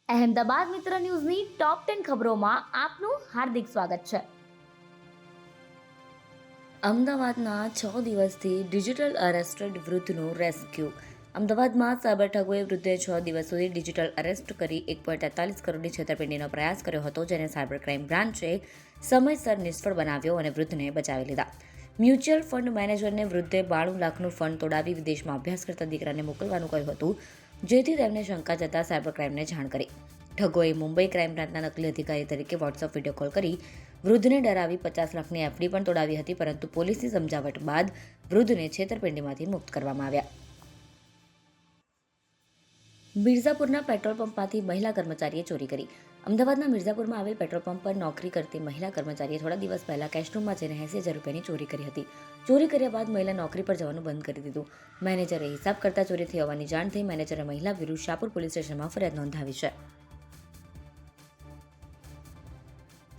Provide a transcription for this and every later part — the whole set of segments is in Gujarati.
અહેમદાબાદ મિત્ર ન્યૂઝની ટોપ 10 ખબરોમાં આપનું હાર્દિક સ્વાગત છે. અમદાવાદના 6 દિવસથી ડિજિટલ અરેસ્ટેડ વૃદ્ધનું રેસ્ક્યુ. અમદાવાદમાં સાયબર ઠગોએ વૃદ્ધે 6 દિવસ સુધી ડિજિટલ અરેસ્ટ કરી 1.43 કરોડની છેતરપિંડીનો પ્રયાસ કર્યો હતો, જેને સાયબર ક્રાઇમ બ્રાન્ચે સમયસર નિષ્ફળ બનાવ્યો અને વૃદ્ધને બચાવી લીધા. મ્યુચ્યુઅલ ફંડ મેનેજરને વૃદ્ધે 92 લાખનું ફંડ તોડાવી વિદેશમાં અભ્યાસ કરતા દીકરાને મોકલવાનું કહ્યું હતું, જેથી તેમને શંકા જતા સાયબર ક્રાઇમને જાણ કરી. ઠગોએ મુંબઈ ક્રાઇમ બ્રાન્ચના નકલી અધિકારી તરીકે વોટ્સઅપ વિડીયો કોલ કરી વૃદ્ધને ડરાવી 50 લાખની એફડી પણ તોડાવી હતી, પરંતુ પોલીસની સમજાવટ બાદ વૃદ્ધને છેતરપિંડીમાંથી મુક્ત કરવામાં આવ્યા. મિર્ઝાપુરના પેટ્રોલ પંપમાંથી મહિલા કર્મચારીએ ચોરી કરી. અમદાવાદના મિર્ઝાપુરમાં આવેલ પેટ્રોલ પંપ પર નોકરી કરતી મહિલા કર્મચારીએ થોડા દિવસ પહેલા કેશરૂમમાં જઈને 80,000 રૂપિયાની ચોરી કરી હતી. ચોરી કર્યા બાદ મહિલા નોકરી પર જવાનું બંધ કરી દીધું. મેનેજરે હિસાબ કરતા ચોરી થઈ હોવાની જાણ થઈ મેનેજરે મહિલા વિરુદ્ધ શાહપુર પોલીસ સ્ટેશનમાં ફરિયાદ નોંધાવી છે.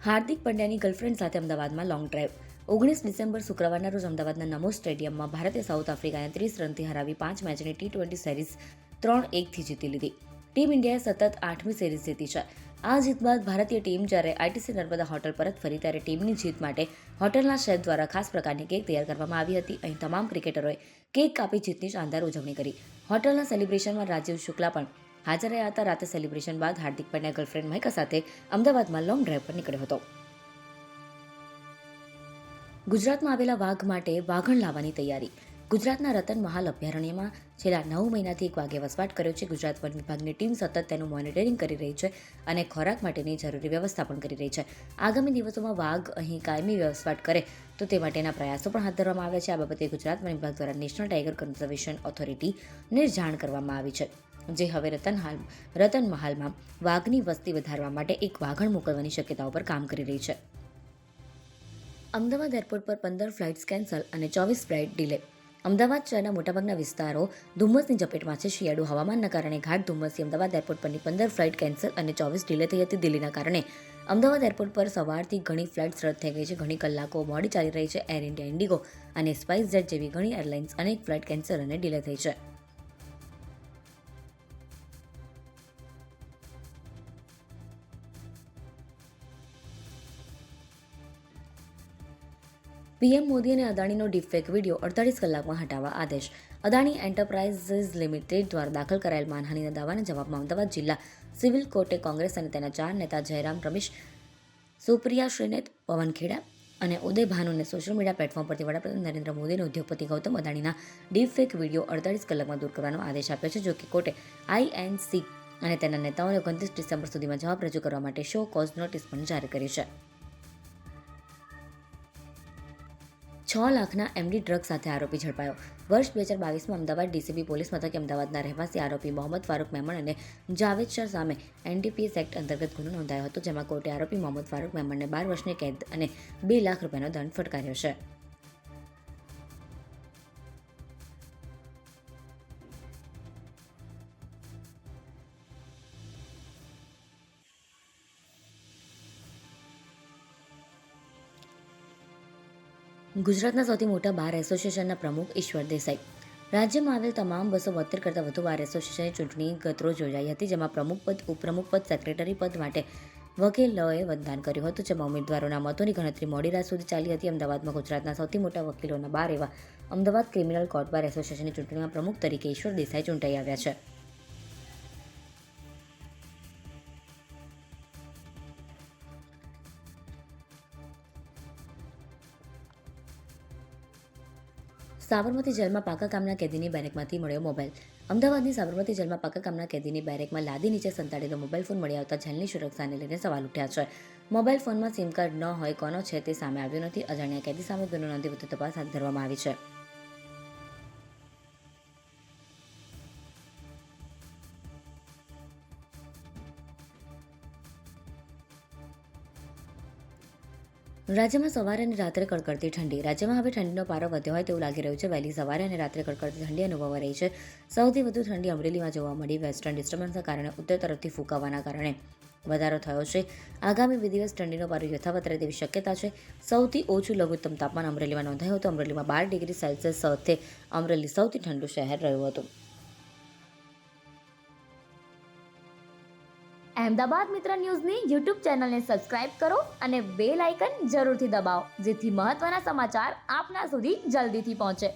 હાર્દિક પંડ્યાની ગર્લફ્રેન્ડ સાથે અમદાવાદમાં લોંગ ડ્રાઈવ. 19 ડિસેમ્બર શુક્રવારના રોજ અમદાવાદના નમો સ્ટેડિયમમાં ભારતે સાઉથ આફ્રિકાને 30 રનથી હરાવી 5 મેચની T20 સિરીઝ 3-1થી જીતી લીધી. ટીમ ઇન્ડિયાએ સતત 8મી સિરીઝ જીતી છે. આ જીત બાદ ભારતીય ટીમ જ્યારે આઈટીસી નર્મદા હોટલ પરત ફરી ત્યારે ટીમની જીત માટે હોટલના શેફ દ્વારા ખાસ પ્રકારની કેક તૈયાર કરવામાં આવી હતી. અહીં તમામ ક્રિકેટરોએ કેક કાપી જીતની શાનદાર ઉજવણી કરી. હોટલના સેલિબ્રેશનમાં રાજીવ શુક્લા પણ હાજર રહ્યા હતા. રાતે સેલિબ્રેશન બાદ હાર્દિક પંડ્યા ગર્લફ્રેન્ડ મહિકા સાથે અમદાવાદમાં લોંગ ડ્રાઈવ પર નીકળ્યો હતો. ગુજરાતમાં આવેલા વાઘ માટે વાઘણ લાવવાની તૈયારી. ગુજરાતના રતન મહાલ અભયારણ્યમાં છેલ્લા 9 મહિનાથી એક વાઘે વસવાટ કર્યો છે. ગુજરાત વન વિભાગની ટીમ સતત તેનું મોનિટરિંગ કરી રહી છે અને ખોરાક માટેની જરૂરી વ્યવસ્થા પણ કરી રહી છે. આગામી દિવસોમાં વાઘ અહીં કાયમી વસવાટ કરે તો તે માટેના પ્રયાસો પણ હાથ ધરવામાં આવ્યા છે. આ બાબતે ગુજરાત વન વિભાગ દ્વારા નેશનલ ટાઈગર કન્ઝર્વેશન ઓથોરિટીને જાણ કરવામાં આવી છે, જે હવે રતન મહાલમાં વાઘની વસ્તી વધારવા માટે એક વાઘણ મોકલવાની શક્યતાઓ પર કામ કરી રહી છે. અમદાવાદ એરપોર્ટ પર 15 ફ્લાઇટ્સ કેન્સલ અને 24 ફ્લાઇટ ડિલે. અમદાવાદ શહેરના મોટાભાગના વિસ્તારો ધુમ્મસની ઝપેટમાં છે. શિયાળુ હવામાનના કારણે ઘાટ ધુમ્મસથી અમદાવાદ એરપોર્ટ પરની 15 ફ્લાઇટ કેન્સલ અને 24 ડિલે થઈ હતી. દિલ્હીના કારણે અમદાવાદ એરપોર્ટ પર સવારથી ઘણી ફ્લાઇટ્સ રદ થઈ ગઈ છે. ઘણી કલાકો મોડી ચાલી રહી છે. એર ઇન્ડિયા, ઇન્ડિગો અને સ્પાઇસ જેટ જેવી ઘણી એરલાઇન્સ અનેક ફ્લાઇટ કેન્સલ અને ડિલે થઈ છે. પીએમ મોદી અને અદાણીનો ડીપફેક વિડીયો 48 કલાકમાં હટાવવા આદેશ. અદાણી એન્ટરપ્રાઇઝીસ લિમિટેડ દ્વારા દાખલ કરાયેલ માનહાનિના દાવાના જવાબમાં અમદાવાદ જિલ્લા સિવિલ કોર્ટે કોંગ્રેસ અને તેના 4 નેતા જયરામ રમેશ, સુપ્રિયા શ્રીનેત, પવન ખેડા અને ઉદય ભાનુને સોશિયલ મીડિયા પ્લેટફોર્મ પરથી વડાપ્રધાન નરેન્દ્ર મોદી અને ઉદ્યોગપતિ ગૌતમ અદાણીના ડીપફેક વિડીયો 48 કલાકમાં દૂર કરવાનો આદેશ આપ્યો છે. જોકે કોર્ટે આઈએનસી અને તેના નેતાઓને 29 ડિસેમ્બર સુધીમાં જવાબ રજૂ કરવા માટે શો કોઝ નોટિસ પણ જારી કરી છે. 6 લાખના એમડી ડ્રગ સાથે આરોપી ઝડપાયો. વર્ષ 2022માં અમદાવાદ ડીસીબી પોલીસ મથકે અમદાવાદના રહેવાસી આરોપી મોહમ્મદ ફારૂક મેમણ અને જાવેદ શાહ સામે એનડીપીએસ એક્ટ અંતર્ગત ગુનો નોંધાયો હતો, જેમાં કોર્ટે આરોપી મોહમ્મદ ફારૂક મેમણને 12 વર્ષની કેદ અને 2 લાખ રૂપિયાનો દંડ ફટકાર્યો છે. ગુજરાતના સૌથી મોટા બાર એસોસિએશનના પ્રમુખ ઈશ્વર દેસાઈ. રાજ્યમાં આવેલ તમામ 272 કરતાં વધુ બાર એસોસિએશનની ચૂંટણી ગતરોજ યોજાઈ હતી, જેમાં પ્રમુખ પદ, ઉપપ્રમુખ પદ, સેક્રેટરી પદ માટે વકીલોએ મતદાન કર્યું હતું, જેમાં ઉમેદવારોના મતોની ગણતરી મોડી રાત સુધી ચાલી હતી. અમદાવાદમાં ગુજરાતના સૌથી મોટા વકીલોના બાર એવા અમદાવાદ ક્રિમિનલ કોર્ટ બાર એસોસિએશનની ચૂંટણીમાં પ્રમુખ તરીકે ઈશ્વર દેસાઈ ચૂંટાઈ આવ્યા છે. સાબરમતી જેલમાં પાકા કામના કેદીની બેરેકમાંથી મળ્યો મોબાઈલ. અમદાવાદની સાબરમતી જેલમાં પાકા કામના કેદીની બેરેકમાં લાદી નીચે સંતાડેલો મોબાઈલ ફોન મળી આવતા જેલની સુરક્ષાને લઈને સવાલ ઉઠ્યા છે. મોબાઈલ ફોનમાં સિમ કાર્ડ ન હોય કોનો છે તે સામે આવ્યું નથી. અજાણ્યા કેદી સામે ગુનો નોંધી વધુ તપાસ હાથ ધરવામાં આવી છે. રાજ્યમાં સવારે અને રાત્રે કડકડતી ઠંડી. રાજ્યમાં હવે ઠંડીનો પારો વધ્યો હોય તેવું લાગી રહ્યું છે. વહેલી સવારે અને રાત્રે કડકડતી ઠંડી અનુભવાઈ રહી છે. સૌથી વધુ ઠંડી અમરેલીમાં જોવા મળી. વેસ્ટર્ન ડિસ્ટર્બન્સના કારણે ઉત્તર તરફથી ફૂંકાવાના કારણે વધારો થયો છે. આગામી 2 દિવસ ઠંડીનો પારો યથાવત રહે તેવી શક્યતા છે. સૌથી ઓછું લઘુત્તમ તાપમાન અમરેલીમાં નોંધાયું હતું. અમરેલીમાં 12 ડિગ્રી સેલ્સિયસ સાથે અમરેલી સૌથી ઠંડુ શહેર રહ્યું હતું. અહેમદાબાદ મિત્ર ન્યૂઝની યુટ્યુબ ચેનલને સબસ્ક્રાઇબ કરો અને બેલ આઇકન જરૂરથી દબાવો, જેથી મહત્ત્વના સમાચાર આપના સુધી જલ્દીથી પહોંચે.